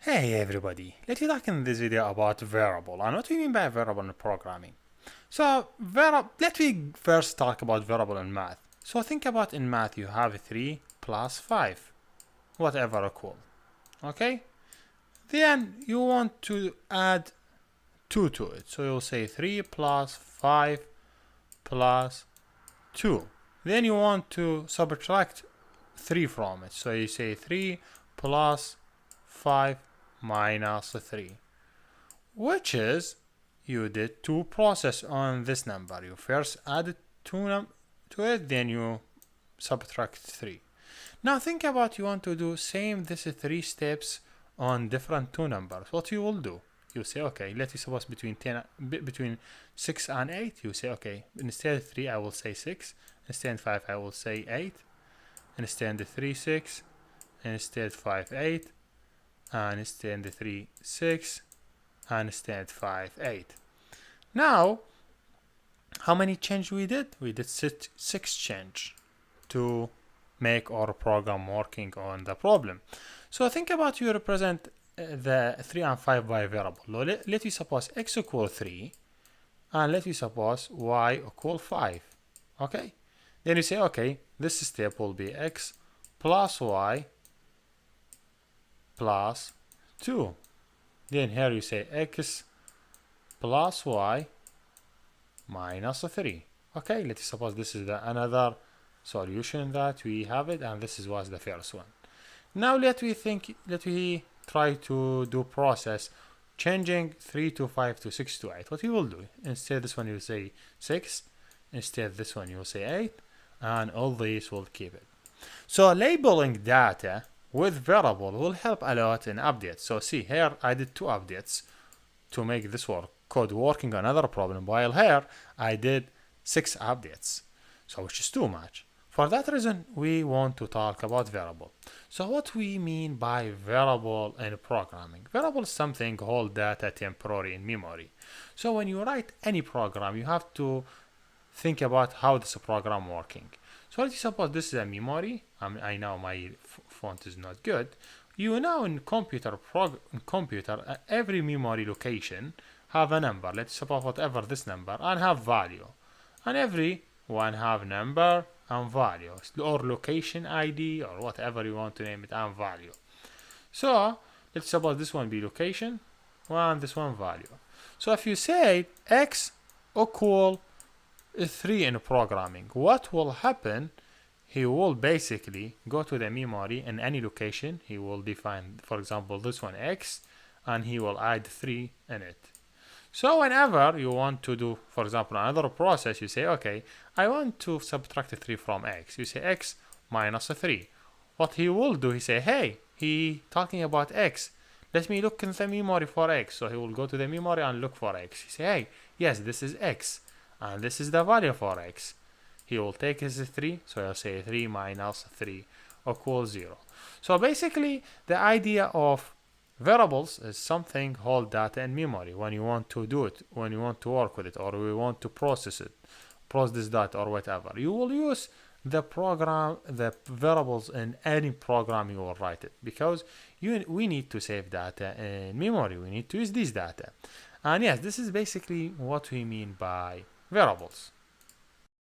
Hey everybody, let's talk in this video about variable and what we mean by variable in programming. So let me first talk about variable in math. So think about in math you have 3 plus 5, whatever equal. Okay? Then you want to add 2 to it. So you'll say 3 plus 5 plus 2. Then you want to subtract 3 from it. So you say 3 plus 5 minus 3, which is you did 2 process on this number. You first added 2 to it, then you subtract 3. Now think about you want to do same this 3 steps on different 2 numbers. What you will do? You say, okay, let's suppose between 6 and 8. You say, okay, instead of 3 I will say 6, instead of 5 I will say 8, instead of 3 6, instead 5 8, and instead 3 6, and instead 5 8. Now how many change we did? We did 6 change to make our program working on the problem. So think about you represent the 3 and 5 by variable. Let me suppose x equal 3 and let me suppose y equal 5. Okay, then you say, okay, this step will be x plus y plus 2. Then here you say x plus y minus 3. Okay, let's suppose this is another solution that we have it, and this was the first one. Now let we try to do process changing 3 to 5 to 6 to 8. What we will do, instead this one you say 6, instead this one you will say 8, and all these will keep it. So labeling data with variable will help a lot in updates. So see here I did 2 updates to make this code working on another problem, while here I did 6 updates, so which is too much. For that reason we want to talk about variable. So what we mean by variable in programming? Variable is something hold data temporary in memory. So when you write any program you have to think about how this program working. So let's suppose this is a memory. I know my font is not good. You know in computer every memory location have a number. Let's suppose whatever this number and have value, and every one have number and value, or location ID, or whatever you want to name it, and value. So let's suppose this one be location and this one value. So if you say x equal 3 in programming, what will happen? He will basically go to the memory in any location. He will define, for example, this one x, and he will add 3 in it. So whenever you want to do, for example, another process, you say, okay, I want to subtract 3 from x. You say x minus 3. What he will do, he say, hey, he talking about x. Let me look in the memory for x. So he will go to the memory and look for x. He say, hey, yes, this is x, and this is the value for x. He will take his 3, so he'll say 3 minus 3 equals 0. So basically, the idea of variables is something hold data in memory. When you want to do it, when you want to work with it, or we want to process this data or whatever, you will use the variables in any program you will write it, because we need to save data in memory. We need to use this data. And yes, this is basically what we mean by variables.